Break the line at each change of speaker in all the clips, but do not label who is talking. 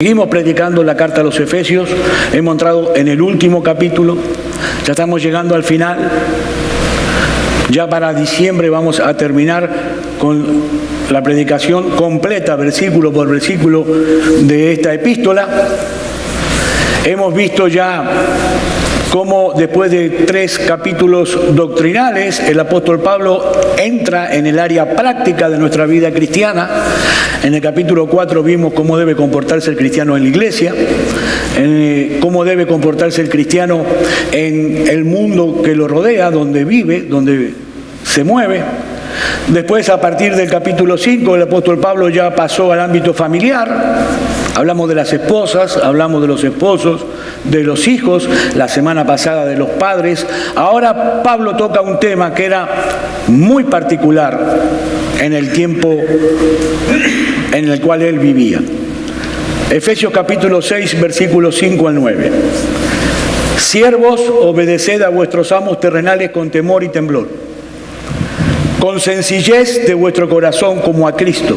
Seguimos predicando la carta a los Efesios, hemos entrado en el último capítulo, ya estamos llegando al final, ya para diciembre vamos a terminar con la predicación completa, versículo por versículo, de esta epístola. Hemos visto ya cómo después de 3 capítulos doctrinales, el apóstol Pablo entra en el área práctica de nuestra vida cristiana. En el capítulo 4 vimos cómo debe comportarse el cristiano en la iglesia, cómo debe comportarse el cristiano en el mundo que lo rodea, donde vive, donde se mueve. Después, a partir del capítulo 5, el apóstol Pablo ya pasó al ámbito familiar. Hablamos de las esposas, hablamos de los esposos, de los hijos, la semana pasada de los padres. Ahora Pablo toca un tema que era muy particular en el tiempo en el cual él vivía. Efesios capítulo 6, versículos 5 al 9. Siervos, obedeced a vuestros amos terrenales con temor y temblor, con sencillez de vuestro corazón como a Cristo,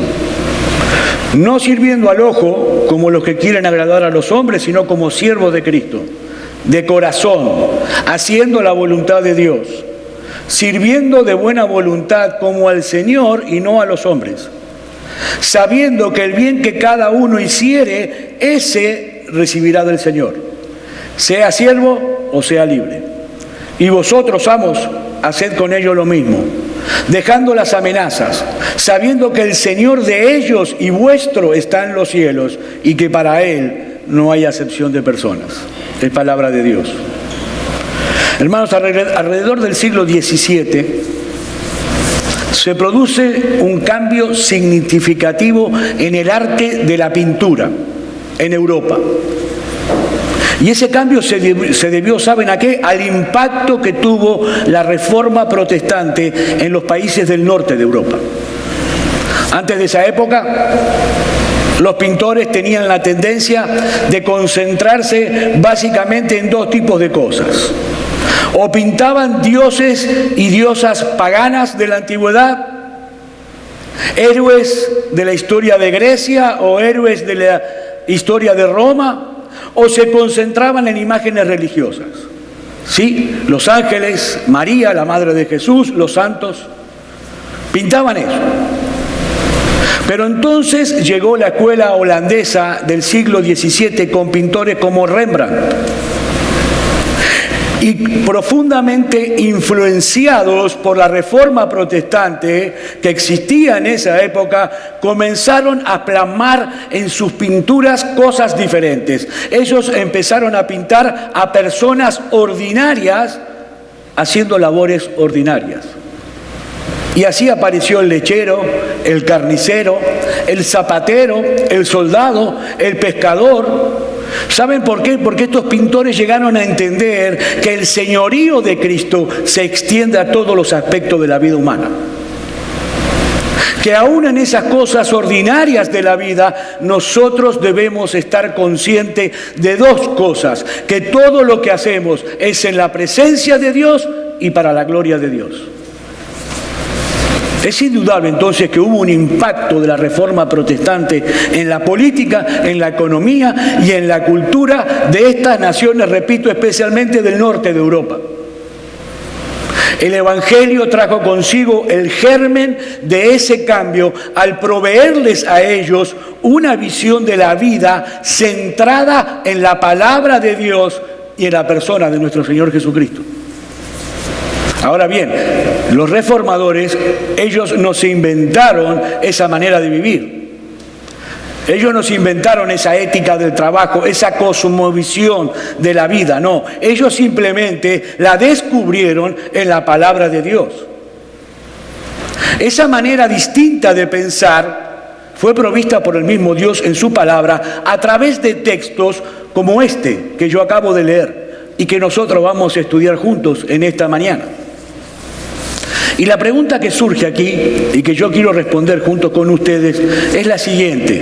no sirviendo al ojo como los que quieren agradar a los hombres, sino como siervos de Cristo, de corazón, haciendo la voluntad de Dios, sirviendo de buena voluntad como al Señor y no a los hombres, sabiendo que el bien que cada uno hiciere, ese recibirá del Señor, sea siervo o sea libre. Y vosotros, amos, haced con ellos lo mismo, dejando las amenazas, sabiendo que el Señor de ellos y vuestro está en los cielos y que para Él no hay acepción de personas. Es palabra de Dios. Hermanos, alrededor del siglo XVII se produce un cambio significativo en el arte de la pintura en Europa. Y ese cambio se debió, ¿saben a qué? Al impacto que tuvo la Reforma Protestante en los países del norte de Europa. Antes de esa época, los pintores tenían la tendencia de concentrarse básicamente en 2 tipos de cosas. O pintaban dioses y diosas paganas de la antigüedad, héroes de la historia de Grecia o héroes de la historia de Roma, o se concentraban en imágenes religiosas. Sí, los ángeles, María, la madre de Jesús, los santos, pintaban eso. Pero entonces llegó la escuela holandesa del siglo XVII con pintores como Rembrandt. Y profundamente influenciados por la Reforma Protestante que existía en esa época, comenzaron a plasmar en sus pinturas cosas diferentes. Ellos empezaron a pintar a personas ordinarias haciendo labores ordinarias. Y así apareció el lechero, el carnicero, el zapatero, el soldado, el pescador. ¿Saben por qué? Porque estos pintores llegaron a entender que el señorío de Cristo se extiende a todos los aspectos de la vida humana. Que aún en esas cosas ordinarias de la vida, nosotros debemos estar conscientes de 2 cosas. Que todo lo que hacemos es en la presencia de Dios y para la gloria de Dios. Es indudable entonces que hubo un impacto de la Reforma Protestante en la política, en la economía y en la cultura de estas naciones, repito, especialmente del norte de Europa. El Evangelio trajo consigo el germen de ese cambio al proveerles a ellos una visión de la vida centrada en la palabra de Dios y en la persona de nuestro Señor Jesucristo. Ahora bien, los reformadores, ellos no se inventaron esa manera de vivir. Ellos no se inventaron esa ética del trabajo, esa cosmovisión de la vida, no. Ellos simplemente la descubrieron en la palabra de Dios. Esa manera distinta de pensar fue provista por el mismo Dios en su palabra a través de textos como este que yo acabo de leer y que nosotros vamos a estudiar juntos en esta mañana. Y la pregunta que surge aquí, y que yo quiero responder junto con ustedes, es la siguiente.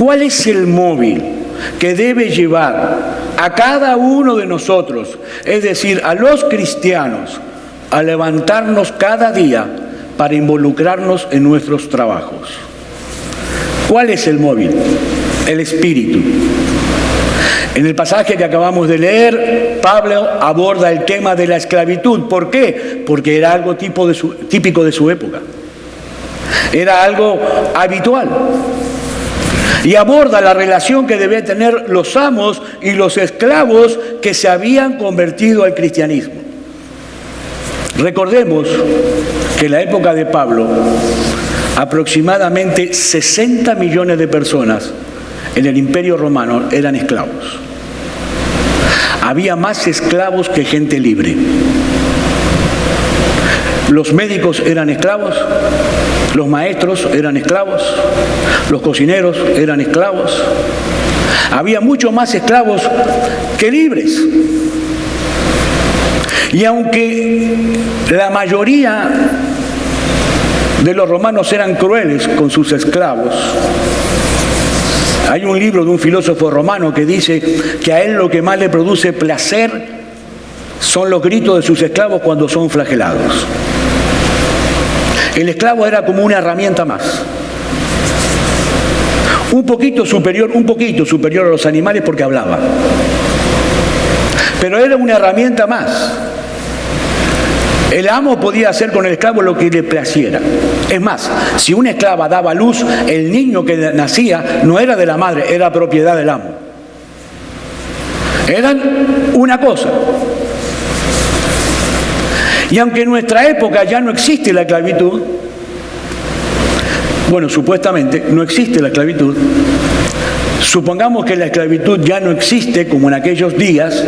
¿Cuál es el móvil que debe llevar a cada uno de nosotros, es decir, a los cristianos, a levantarnos cada día para involucrarnos en nuestros trabajos? ¿Cuál es el móvil? el espíritu. En el pasaje que acabamos de leer, Pablo aborda el tema de la esclavitud. ¿Por qué? Porque era algo típico de su época. Era algo habitual. Y aborda la relación que debían tener los amos y los esclavos que se habían convertido al cristianismo. Recordemos que en la época de Pablo, aproximadamente 60 millones de personas en el Imperio Romano eran esclavos. Había más esclavos que gente libre. Los médicos eran esclavos, los maestros eran esclavos, los cocineros eran esclavos. Había mucho más esclavos que libres. Y aunque la mayoría de los romanos eran crueles con sus esclavos, hay un libro de un filósofo romano que dice que a él lo que más le produce placer son los gritos de sus esclavos cuando son flagelados. El esclavo era como una herramienta más. Un poquito superior a los animales porque hablaba. Pero era una herramienta más. El amo podía hacer con el esclavo lo que le placiera. Es más, si una esclava daba a luz, el niño que nacía no era de la madre, era propiedad del amo. Eran una cosa. Y aunque en nuestra época ya no existe la esclavitud, bueno, supuestamente no existe la esclavitud, supongamos que la esclavitud ya no existe como en aquellos días.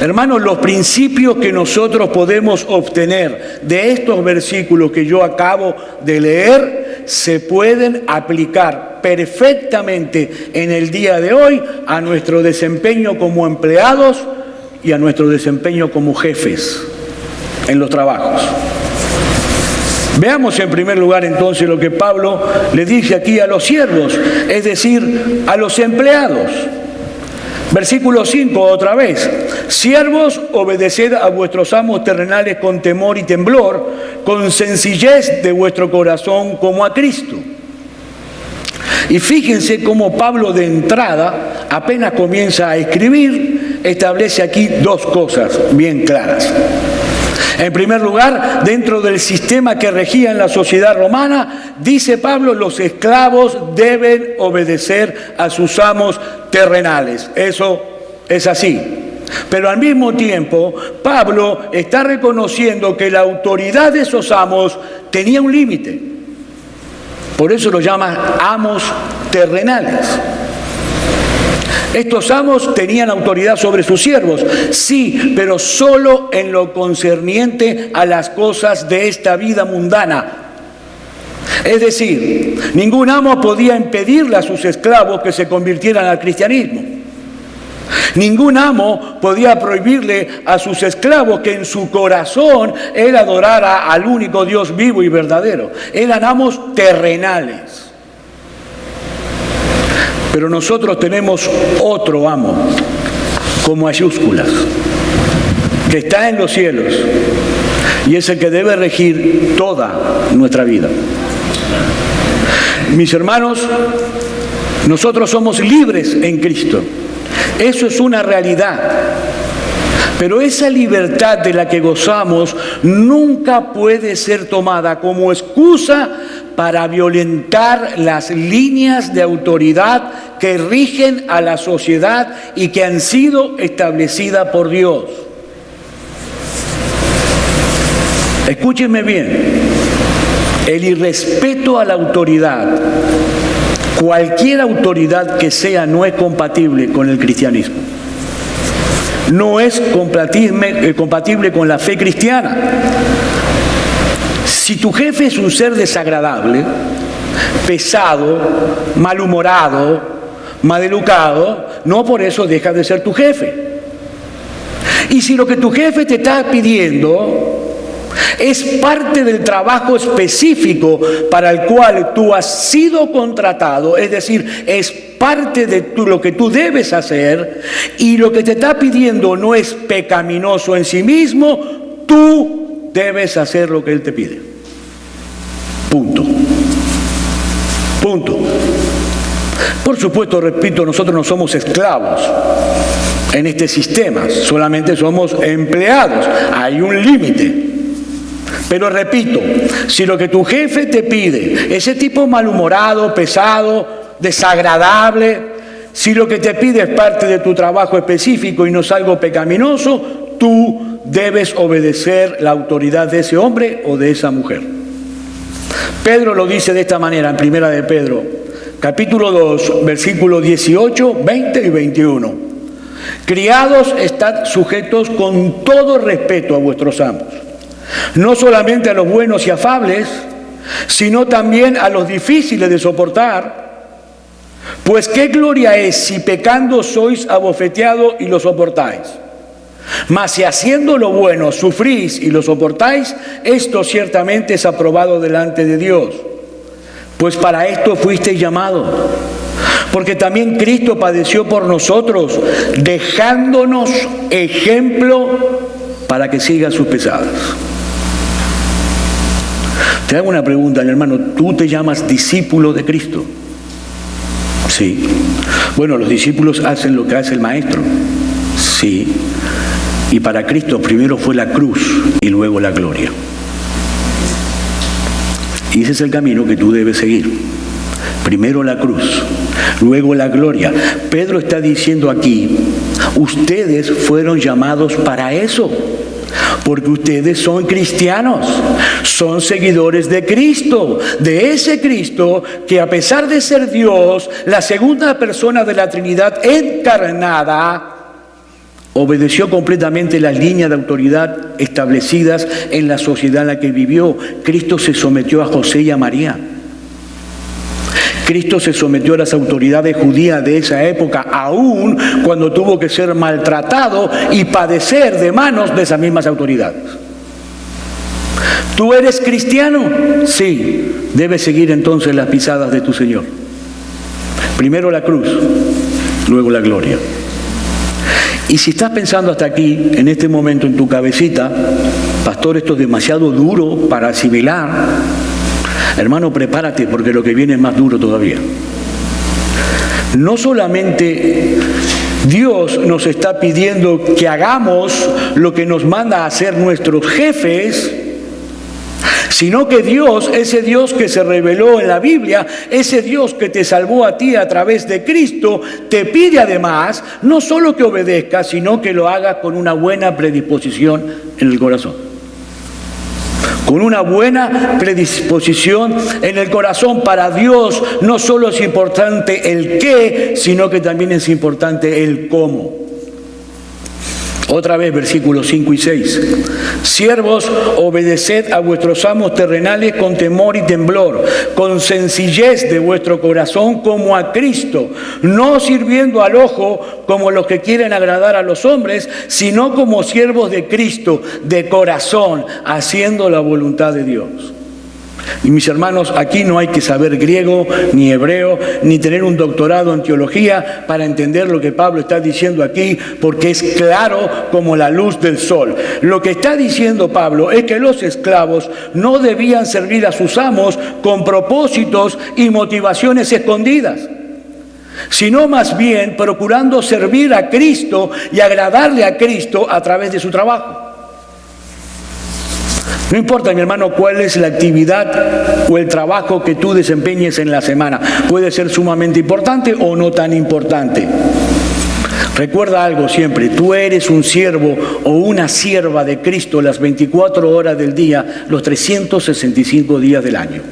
Hermanos, los principios que nosotros podemos obtener de estos versículos que yo acabo de leer se pueden aplicar perfectamente en el día de hoy a nuestro desempeño como empleados y a nuestro desempeño como jefes en los trabajos. Veamos en primer lugar entonces lo que Pablo le dice aquí a los siervos, es decir, a los empleados. Versículo 5 otra vez. Siervos, obedeced a vuestros amos terrenales con temor y temblor, con sencillez de vuestro corazón como a Cristo. Y fíjense cómo Pablo de entrada, apenas comienza a escribir, establece aquí dos cosas bien claras. En primer lugar, dentro del sistema que regía en la sociedad romana, dice Pablo, los esclavos deben obedecer a sus amos terrenales. Eso es así. Pero al mismo tiempo, Pablo está reconociendo que la autoridad de esos amos tenía un límite. Por eso lo llama amos terrenales. Estos amos tenían autoridad sobre sus siervos, sí, pero solo en lo concerniente a las cosas de esta vida mundana. Es decir, ningún amo podía impedirle a sus esclavos que se convirtieran al cristianismo. Ningún amo podía prohibirle a sus esclavos que en su corazón él adorara al único Dios vivo y verdadero. Eran amos terrenales. Pero nosotros tenemos otro amo, con mayúsculas, que está en los cielos y es el que debe regir toda nuestra vida. Mis hermanos, nosotros somos libres en Cristo. Eso es una realidad. Pero esa libertad de la que gozamos nunca puede ser tomada como excusa para violentar las líneas de autoridad que rigen a la sociedad y que han sido establecidas por Dios. Escúchenme bien, el irrespeto a la autoridad, cualquier autoridad que sea, no es compatible con el cristianismo. No es compatible con la fe cristiana. Si tu jefe es un ser desagradable, pesado, malhumorado, maleducado, no por eso deja de ser tu jefe. Y si lo que tu jefe te está pidiendo es parte del trabajo específico para el cual tú has sido contratado, es decir, es parte de lo que tú debes hacer, y lo que te está pidiendo no es pecaminoso en sí mismo, tú debes hacer lo que él te pide. Punto. Punto. Por supuesto, repito, nosotros no somos esclavos en este sistema, solamente somos empleados. Hay un límite. Pero repito, si lo que tu jefe te pide, ese tipo malhumorado, pesado, desagradable, si lo que te pide es parte de tu trabajo específico y no es algo pecaminoso, tú debes obedecer la autoridad de ese hombre o de esa mujer. Pedro lo dice de esta manera en Primera de Pedro, capítulo 2, versículos 18, 20 y 21. Criados, estad sujetos con todo respeto a vuestros amos, no solamente a los buenos y afables, sino también a los difíciles de soportar. Pues qué gloria es si pecando sois abofeteados y lo soportáis. Mas si haciendo lo bueno sufrís y lo soportáis, esto ciertamente es aprobado delante de Dios. Pues para esto fuisteis llamados. Porque también Cristo padeció por nosotros, dejándonos ejemplo para que sigan sus pecados. Te hago una pregunta, mi hermano. ¿Tú te llamas discípulo de Cristo? Sí. Bueno, los discípulos hacen lo que hace el maestro. Sí. Y para Cristo primero fue la cruz y luego la gloria. Y ese es el camino que tú debes seguir. Primero la cruz, luego la gloria. Pedro está diciendo aquí, ustedes fueron llamados para eso. Porque ustedes son cristianos, son seguidores de Cristo, de ese Cristo que a pesar de ser Dios, la segunda persona de la Trinidad encarnada, obedeció completamente las líneas de autoridad establecidas en la sociedad en la que vivió. Cristo se sometió a José y a María. Cristo se sometió a las autoridades judías de esa época, aún cuando tuvo que ser maltratado y padecer de manos de esas mismas autoridades. ¿Tú eres cristiano? Sí. Debes seguir entonces las pisadas de tu Señor. Primero la cruz, luego la gloria. Y si estás pensando hasta aquí, en este momento en tu cabecita, pastor, esto es demasiado duro para asimilar, hermano, prepárate porque lo que viene es más duro todavía. No solamente Dios nos está pidiendo que hagamos lo que nos manda a hacer nuestros jefes, sino que Dios, ese Dios que se reveló en la Biblia, ese Dios que te salvó a ti a través de Cristo, te pide además no solo que obedezcas, sino que lo hagas con una buena predisposición en el corazón. Con una buena predisposición en el corazón. Para Dios no solo es importante el qué, sino que también es importante el cómo. Otra vez, versículos 5 y 6. Siervos, obedeced a vuestros amos terrenales con temor y temblor, con sencillez de vuestro corazón como a Cristo, no sirviendo al ojo como los que quieren agradar a los hombres, sino como siervos de Cristo, de corazón, haciendo la voluntad de Dios. Y mis hermanos, aquí no hay que saber griego, ni hebreo, ni tener un doctorado en teología para entender lo que Pablo está diciendo aquí, porque es claro como la luz del sol. Lo que está diciendo Pablo es que los esclavos no debían servir a sus amos con propósitos y motivaciones escondidas, sino más bien procurando servir a Cristo y agradarle a Cristo a través de su trabajo. No importa, mi hermano, cuál es la actividad o el trabajo que tú desempeñes en la semana. Puede ser sumamente importante o no tan importante. Recuerda algo siempre, tú eres un siervo o una sierva de Cristo las 24 horas del día, los 365 días del año.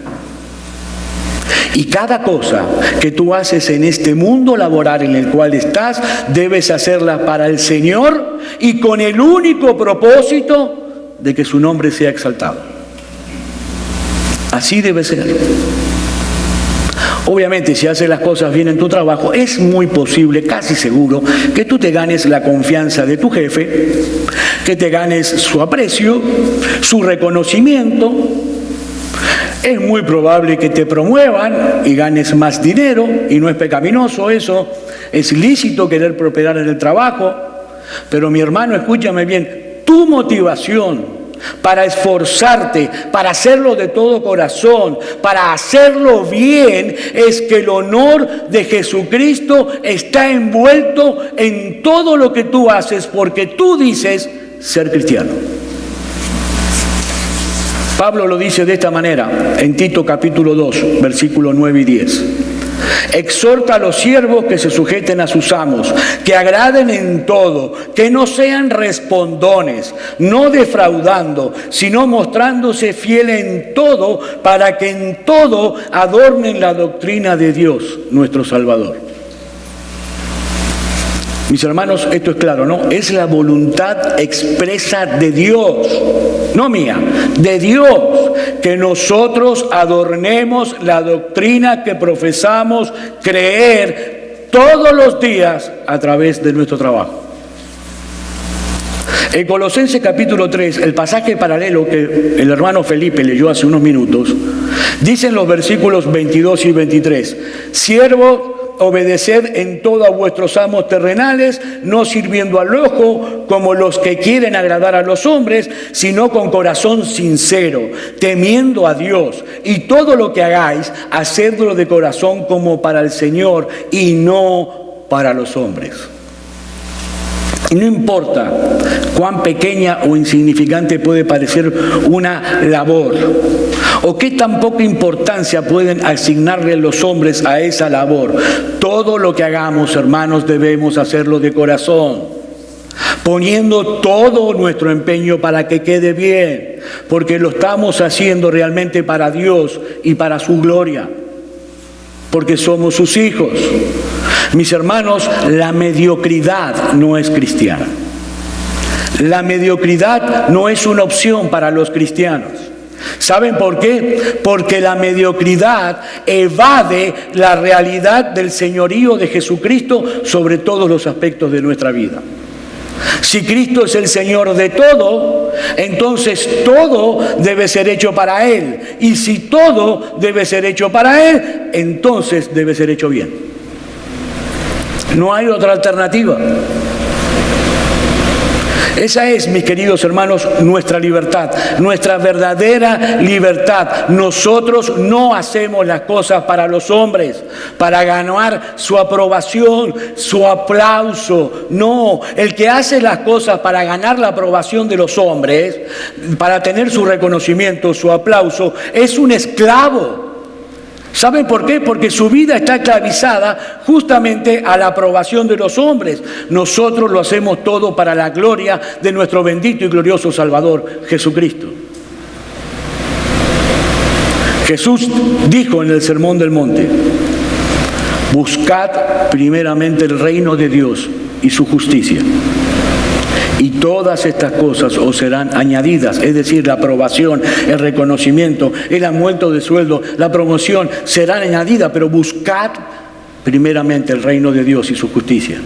Y cada cosa que tú haces en este mundo laboral en el cual estás, debes hacerla para el Señor y con el único propósito de que su nombre sea exaltado. Así debe ser. Obviamente, si haces las cosas bien en tu trabajo, es muy posible, casi seguro, que tú te ganes la confianza de tu jefe, que te ganes su aprecio, su reconocimiento. Es muy probable que te promuevan y ganes más dinero, y no es pecaminoso eso. Es lícito querer prosperar en el trabajo, pero mi hermano, escúchame bien, tu motivación para esforzarte, para hacerlo de todo corazón, para hacerlo bien, es que el honor de Jesucristo está envuelto en todo lo que tú haces, porque tú dices ser cristiano. Pablo lo dice de esta manera en Tito capítulo 2, versículos 9 y 10. Exhorta a los siervos que se sujeten a sus amos, que agraden en todo, que no sean respondones, no defraudando, sino mostrándose fieles en todo, para que en todo adornen la doctrina de Dios, nuestro Salvador. Mis hermanos, esto es claro, ¿no? Es la voluntad expresa de Dios, no mía, de Dios, que nosotros adornemos la doctrina que profesamos creer todos los días a través de nuestro trabajo. En Colosenses capítulo 3, el pasaje paralelo que el hermano Felipe leyó hace unos minutos, dicen los versículos 22 y 23, siervos, obedeced en todo a vuestros amos terrenales, no sirviendo al ojo como los que quieren agradar a los hombres, sino con corazón sincero, temiendo a Dios. Y todo lo que hagáis, hacedlo de corazón como para el Señor y no para los hombres. Y no importa cuán pequeña o insignificante puede parecer una labor, o qué tan poca importancia pueden asignarle los hombres a esa labor. Todo lo que hagamos, hermanos, debemos hacerlo de corazón, poniendo todo nuestro empeño para que quede bien, porque lo estamos haciendo realmente para Dios y para su gloria, porque somos sus hijos. Mis hermanos, la mediocridad no es cristiana. La mediocridad no es una opción para los cristianos. ¿Saben por qué? Porque la mediocridad evade la realidad del señorío de Jesucristo sobre todos los aspectos de nuestra vida. Si Cristo es el Señor de todo, entonces todo debe ser hecho para Él. Y si todo debe ser hecho para Él, entonces debe ser hecho bien. No hay otra alternativa. Esa es, mis queridos hermanos, nuestra libertad, nuestra verdadera libertad. Nosotros no hacemos las cosas para los hombres, para ganar su aprobación, su aplauso. No, el que hace las cosas para ganar la aprobación de los hombres, para tener su reconocimiento, su aplauso, es un esclavo. ¿Saben por qué? Porque su vida está esclavizada justamente a la aprobación de los hombres. Nosotros lo hacemos todo para la gloria de nuestro bendito y glorioso Salvador, Jesucristo. Jesús dijo en el Sermón del Monte, buscad primeramente el reino de Dios y su justicia, y todas estas cosas os serán añadidas, es decir, la aprobación, el reconocimiento, el aumento de sueldo, la promoción serán añadidas, pero buscad primeramente el reino de Dios y su justicia.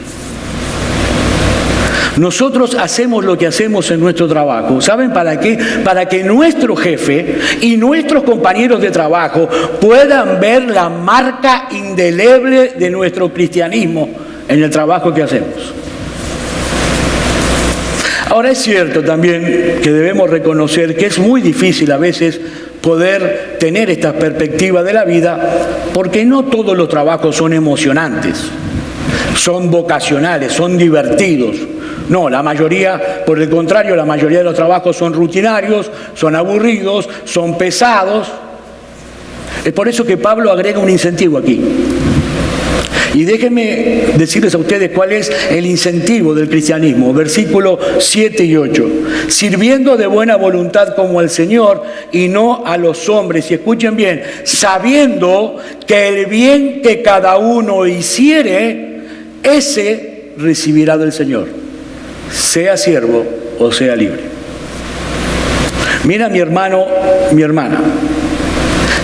Nosotros hacemos lo que hacemos en nuestro trabajo. ¿Saben para qué? Para que nuestro jefe y nuestros compañeros de trabajo puedan ver la marca indeleble de nuestro cristianismo en el trabajo que hacemos. Ahora es cierto también que debemos reconocer que es muy difícil a veces poder tener esta perspectiva de la vida, porque no todos los trabajos son emocionantes, son vocacionales, son divertidos. No, la mayoría, por el contrario, la mayoría de los trabajos son rutinarios, son aburridos, son pesados. Es por eso que Pablo agrega un incentivo aquí. Y déjenme decirles a ustedes cuál es el incentivo del cristianismo. Versículos 7 y 8. Sirviendo de buena voluntad como al Señor y no a los hombres. Y escuchen bien, sabiendo que el bien que cada uno hiciere, ese recibirá del Señor, sea siervo o sea libre. Mira, mi hermano, mi hermana.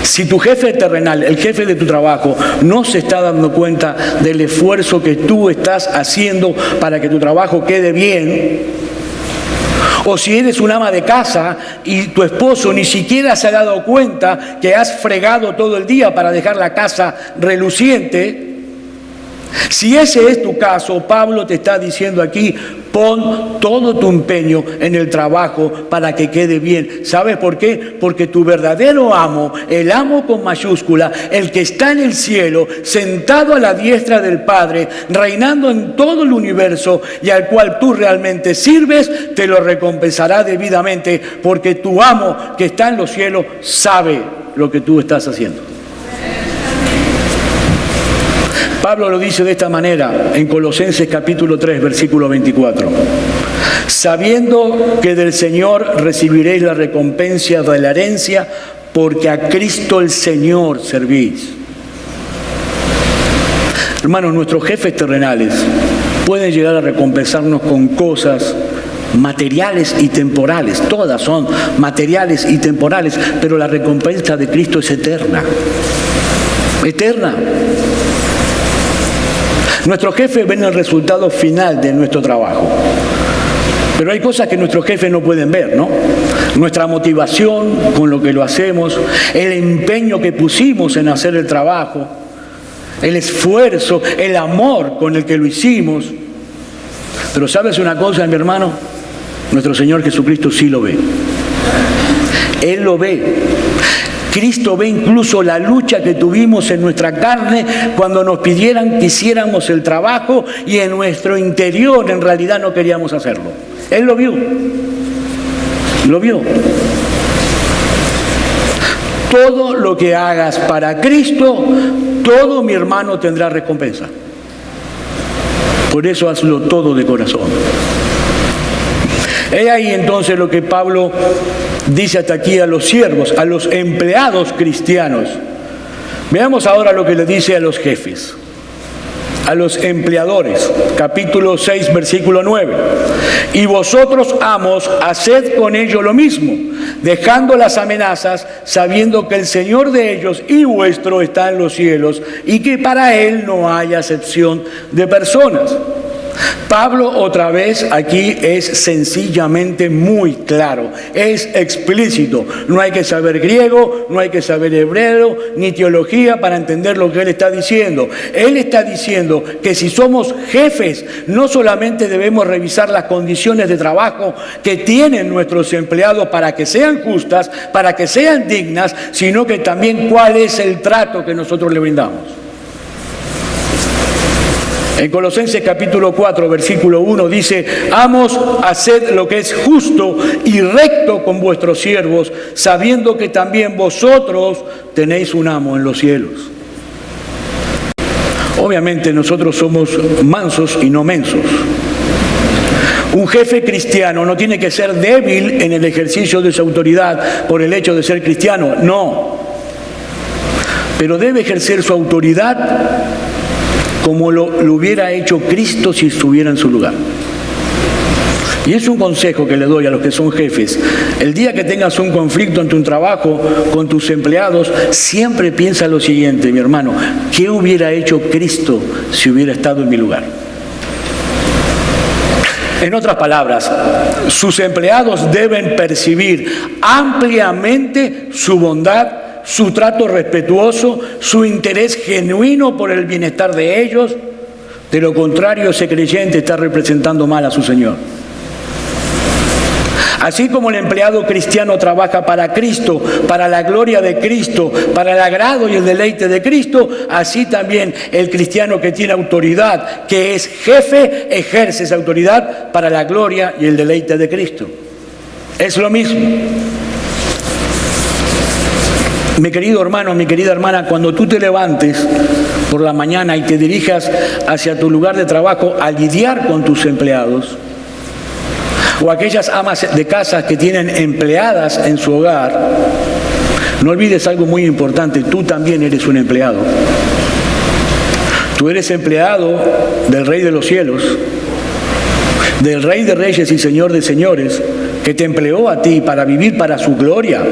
Si tu jefe terrenal, el jefe de tu trabajo, no se está dando cuenta del esfuerzo que tú estás haciendo para que tu trabajo quede bien, o si eres un ama de casa y tu esposo ni siquiera se ha dado cuenta que has fregado todo el día para dejar la casa reluciente, si ese es tu caso, Pablo te está diciendo aquí, Pon todo tu empeño en el trabajo para que quede bien. ¿Sabes por qué? Porque tu verdadero amo, el amo con mayúscula, el que está en el cielo, sentado a la diestra del Padre, reinando en todo el universo y al cual tú realmente sirves, te lo recompensará debidamente, porque tu amo que está en los cielos sabe lo que tú estás haciendo. Pablo lo dice de esta manera en Colosenses capítulo 3, versículo 24. Sabiendo que del Señor recibiréis la recompensa de la herencia, porque a Cristo el Señor servís. Hermanos, nuestros jefes terrenales pueden llegar a recompensarnos con cosas materiales y temporales. Todas son materiales y temporales, pero la recompensa de Cristo es eterna. Eterna. Nuestros jefes ven el resultado final de nuestro trabajo. Pero hay cosas que nuestros jefes no pueden ver, ¿no? Nuestra motivación con lo que lo hacemos, el empeño que pusimos en hacer el trabajo, el esfuerzo, el amor con el que lo hicimos. Pero ¿sabes una cosa, mi hermano? Nuestro Señor Jesucristo sí lo ve. Él lo ve. Cristo ve incluso la lucha que tuvimos en nuestra carne cuando nos pidieran que hiciéramos el trabajo y en nuestro interior en realidad no queríamos hacerlo. Él lo vio. Lo vio. Todo lo que hagas para Cristo, todo, mi hermano, tendrá recompensa. Por eso hazlo todo de corazón. He ahí entonces lo que Pablo dice hasta aquí a los siervos, a los empleados cristianos. Veamos ahora lo que le dice a los jefes, a los empleadores. Capítulo 6, versículo 9. Y vosotros, amos, haced con ellos lo mismo, dejando las amenazas, sabiendo que el Señor de ellos y vuestro está en los cielos, y que para Él no hay acepción de personas. Pablo otra vez aquí es sencillamente muy claro, es explícito. No hay que saber griego, no hay que saber hebreo, ni teología para entender lo que él está diciendo. Él está diciendo que si somos jefes, no solamente debemos revisar las condiciones de trabajo que tienen nuestros empleados para que sean justas, para que sean dignas, sino que también cuál es el trato que nosotros le brindamos. En Colosenses capítulo 4, versículo 1 dice: amos, haced lo que es justo y recto con vuestros siervos, sabiendo que también vosotros tenéis un amo en los cielos. Obviamente nosotros somos mansos y no mensos. Un jefe cristiano no tiene que ser débil en el ejercicio de su autoridad por el hecho de ser cristiano, no. Pero debe ejercer su autoridad como lo hubiera hecho Cristo si estuviera en su lugar. Y es un consejo que le doy a los que son jefes. El día que tengas un conflicto en tu trabajo con tus empleados, siempre piensa lo siguiente, mi hermano: ¿qué hubiera hecho Cristo si hubiera estado en mi lugar? En otras palabras, sus empleados deben percibir ampliamente su bondad, su trato respetuoso, su interés genuino por el bienestar de ellos. De lo contrario, ese creyente está representando mal a su Señor. Así como el empleado cristiano trabaja para Cristo, para la gloria de Cristo, para el agrado y el deleite de Cristo, así también el cristiano que tiene autoridad, que es jefe, ejerce esa autoridad para la gloria y el deleite de Cristo. Es lo mismo. Mi querido hermano, mi querida hermana, cuando tú te levantes por la mañana y te dirijas hacia tu lugar de trabajo a lidiar con tus empleados, o aquellas amas de casa que tienen empleadas en su hogar, no olvides algo muy importante: tú también eres un empleado. Tú eres empleado del Rey de los cielos, del Rey de reyes y Señor de señores, que te empleó a ti para vivir para su gloria.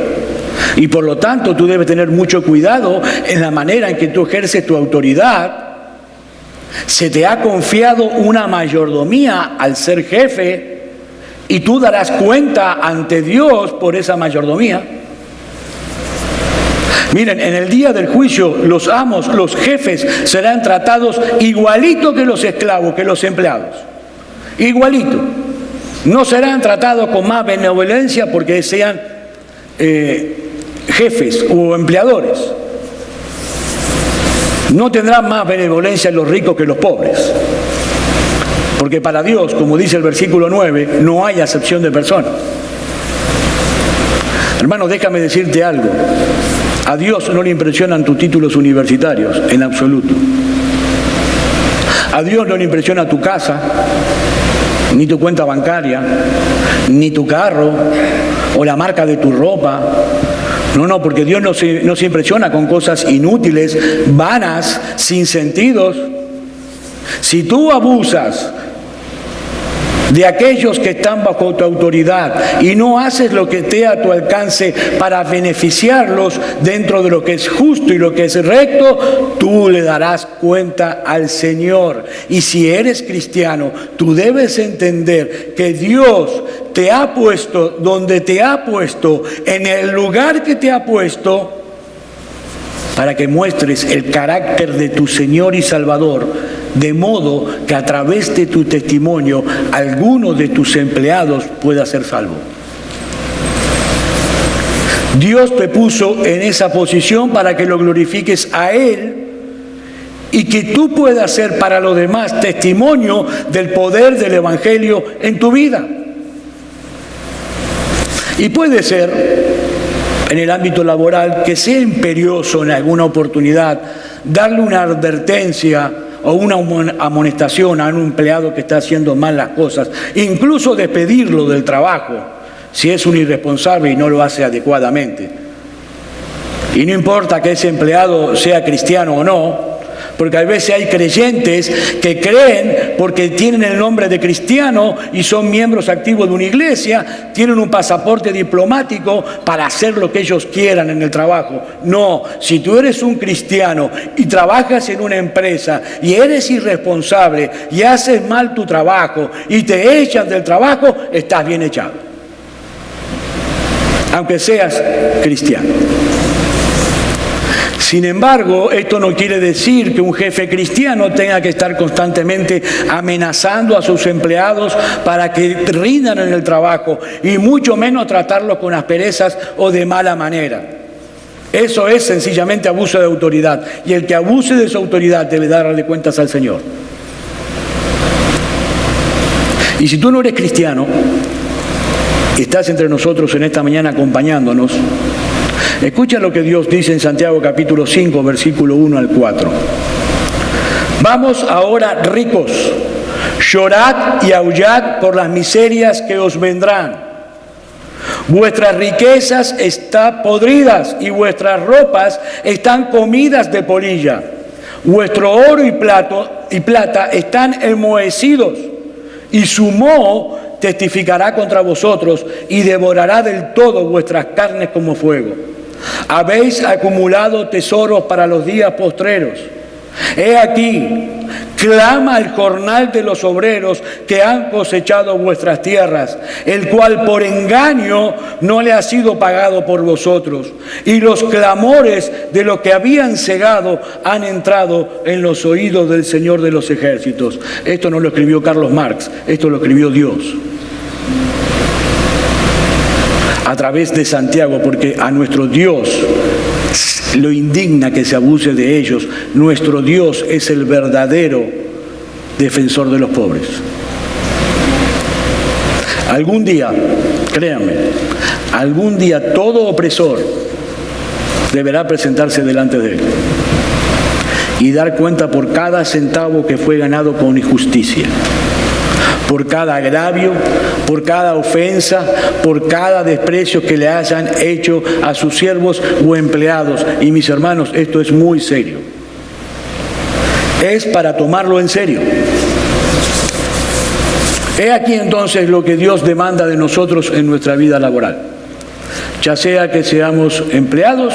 Y por lo tanto tú debes tener mucho cuidado en la manera en que tú ejerces tu autoridad. Se te ha confiado una mayordomía al ser jefe y tú darás cuenta ante Dios por esa mayordomía. Miren, en el día del juicio los amos, los jefes serán tratados igualito que los esclavos, que los empleados. igualito. No serán tratados con más benevolencia porque sean jefes o empleadores. No tendrán más benevolencia los ricos que los pobres. Porque para Dios, como dice el versículo 9, no hay acepción de persona. Hermano, déjame decirte algo. A Dios no le impresionan tus títulos universitarios, en absoluto. A Dios no le impresiona tu casa, ni tu cuenta bancaria, ni tu carro, o la marca de tu ropa. No, porque Dios no se impresiona con cosas inútiles, vanas, sin sentidos. Si tú abusas de aquellos que están bajo tu autoridad y no haces lo que esté a tu alcance para beneficiarlos dentro de lo que es justo y lo que es recto, tú le darás cuenta al Señor. Y si eres cristiano, tú debes entender que Dios te ha puesto donde te ha puesto, en el lugar que te ha puesto, para que muestres el carácter de tu Señor y Salvador, de modo que a través de tu testimonio alguno de tus empleados pueda ser salvo. Dios te puso en esa posición para que lo glorifiques a Él y que tú puedas ser para los demás testimonio del poder del Evangelio en tu vida. Y puede ser, en el ámbito laboral, que sea imperioso en alguna oportunidad darle una advertencia o una amonestación a un empleado que está haciendo mal las cosas, incluso despedirlo del trabajo si es un irresponsable y no lo hace adecuadamente. Y no importa que ese empleado sea cristiano o no, porque a veces hay creyentes que creen porque tienen el nombre de cristiano y son miembros activos de una iglesia, tienen un pasaporte diplomático para hacer lo que ellos quieran en el trabajo. No, si tú eres un cristiano y trabajas en una empresa y eres irresponsable y haces mal tu trabajo y te echan del trabajo, estás bien echado, aunque seas cristiano. Sin embargo, esto no quiere decir que un jefe cristiano tenga que estar constantemente amenazando a sus empleados para que rindan en el trabajo y mucho menos tratarlos con asperezas o de mala manera. Eso es sencillamente abuso de autoridad, y el que abuse de su autoridad debe darle cuentas al Señor. Y si tú no eres cristiano, estás entre nosotros en esta mañana acompañándonos, escucha lo que Dios dice en Santiago capítulo 5, versículo 1 al 4. Vamos ahora, ricos, llorad y aullad por las miserias que os vendrán. Vuestras riquezas están podridas y vuestras ropas están comidas de polilla. Vuestro oro y plata están enmohecidos, y su moho testificará contra vosotros y devorará del todo vuestras carnes como fuego. Habéis acumulado tesoros para los días postreros. He aquí, clama el jornal de los obreros que han cosechado vuestras tierras, el cual por engaño no le ha sido pagado por vosotros. Y los clamores de los que habían cegado han entrado en los oídos del Señor de los ejércitos. Esto no lo escribió Carlos Marx, esto lo escribió Dios a través de Santiago, porque a nuestro Dios lo indigna que se abuse de ellos. Nuestro Dios es el verdadero defensor de los pobres. Algún día, créanme, algún día todo opresor deberá presentarse delante de Él y dar cuenta por cada centavo que fue ganado con injusticia, por cada agravio, por cada ofensa, por cada desprecio que le hayan hecho a sus siervos o empleados. Y mis hermanos, esto es muy serio. Es para tomarlo en serio. He aquí entonces lo que Dios demanda de nosotros en nuestra vida laboral. Ya sea que seamos empleados,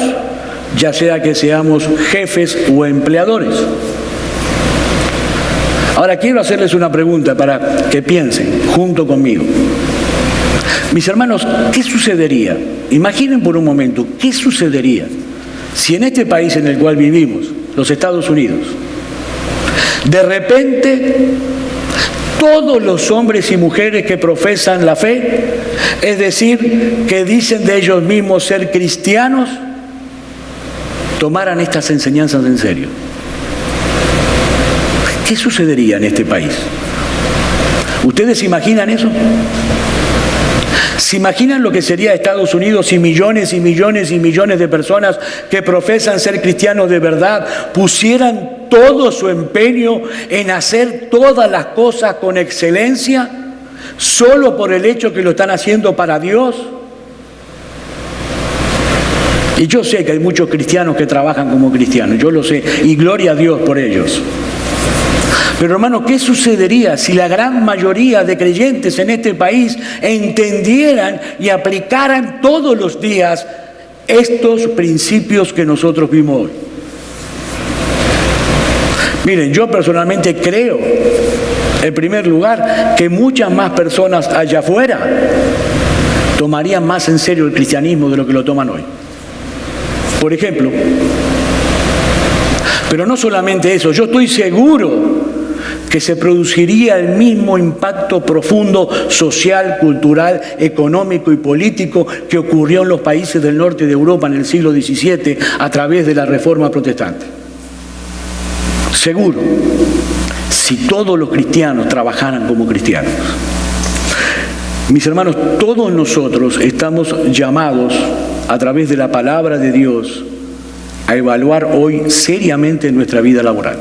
ya sea que seamos jefes o empleadores. Ahora quiero hacerles una pregunta para que piensen junto conmigo. Mis hermanos, ¿qué sucedería? Imaginen por un momento, ¿qué sucedería si en este país en el cual vivimos, los Estados Unidos, de repente todos los hombres y mujeres que profesan la fe, es decir, que dicen de ellos mismos ser cristianos, tomaran estas enseñanzas en serio. ¿Qué sucedería en este país? ¿Ustedes se imaginan eso? ¿Se imaginan lo que sería Estados Unidos si millones y millones y millones de personas que profesan ser cristianos de verdad pusieran todo su empeño en hacer todas las cosas con excelencia, solo por el hecho que lo están haciendo para Dios? Y yo sé que hay muchos cristianos que trabajan como cristianos, yo lo sé, y gloria a Dios por ellos. Pero hermano, ¿qué sucedería si la gran mayoría de creyentes en este país entendieran y aplicaran todos los días estos principios que nosotros vimos hoy? Miren, yo personalmente creo, en primer lugar, que muchas más personas allá afuera tomarían más en serio el cristianismo de lo que lo toman hoy. Por ejemplo, pero no solamente eso, yo estoy seguro que se produciría el mismo impacto profundo social, cultural, económico y político que ocurrió en los países del norte de Europa en el siglo XVII a través de la Reforma Protestante. Seguro, si todos los cristianos trabajaran como cristianos. Mis hermanos, todos nosotros estamos llamados a través de la palabra de Dios a evaluar hoy seriamente nuestra vida laboral.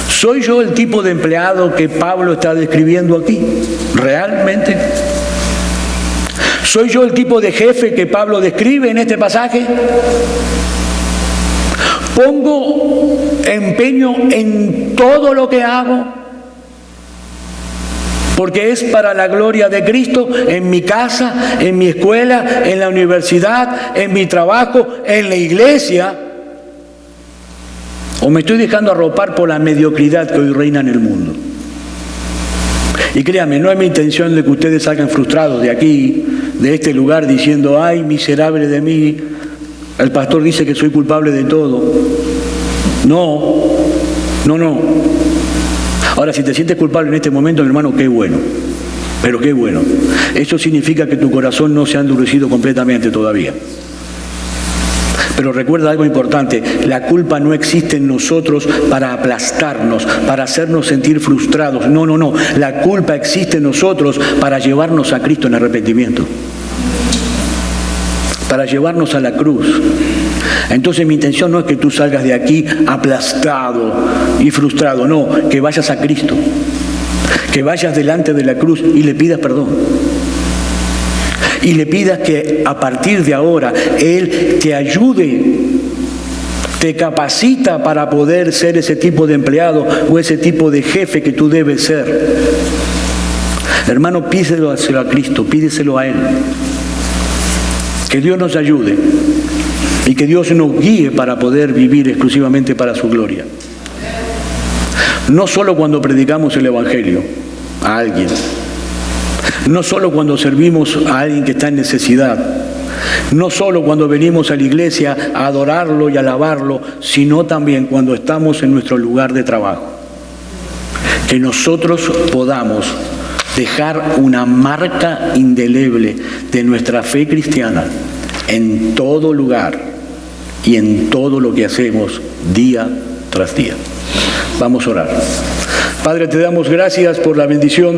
¿Soy yo el tipo de empleado que Pablo está describiendo aquí? ¿Realmente? ¿Soy yo el tipo de jefe que Pablo describe en este pasaje? ¿Pongo empeño en todo lo que hago? Porque es para la gloria de Cristo, en mi casa, en mi escuela, en la universidad, en mi trabajo, en la iglesia. ¿O me estoy dejando arropar por la mediocridad que hoy reina en el mundo? Y créanme, no es mi intención de que ustedes salgan frustrados de aquí, de este lugar, diciendo, ay, miserable de mí, el pastor dice que soy culpable de todo. No. Ahora, si te sientes culpable en este momento, mi hermano, qué bueno. Pero qué bueno. Eso significa que tu corazón no se ha endurecido completamente todavía. Pero recuerda algo importante, la culpa no existe en nosotros para aplastarnos, para hacernos sentir frustrados. No. La culpa existe en nosotros para llevarnos a Cristo en arrepentimiento, para llevarnos a la cruz. Entonces mi intención no es que tú salgas de aquí aplastado y frustrado, no, que vayas a Cristo, que vayas delante de la cruz y le pidas perdón. Y le pidas que a partir de ahora Él te ayude, te capacita para poder ser ese tipo de empleado o ese tipo de jefe que tú debes ser. Hermano, pídeselo a Cristo, pídeselo a Él. Que Dios nos ayude y que Dios nos guíe para poder vivir exclusivamente para su gloria. No solo cuando predicamos el Evangelio a alguien, no solo cuando servimos a alguien que está en necesidad, no solo cuando venimos a la iglesia a adorarlo y alabarlo, sino también cuando estamos en nuestro lugar de trabajo. Que nosotros podamos dejar una marca indeleble de nuestra fe cristiana en todo lugar y en todo lo que hacemos día tras día. Vamos a orar. Padre, te damos gracias por la bendición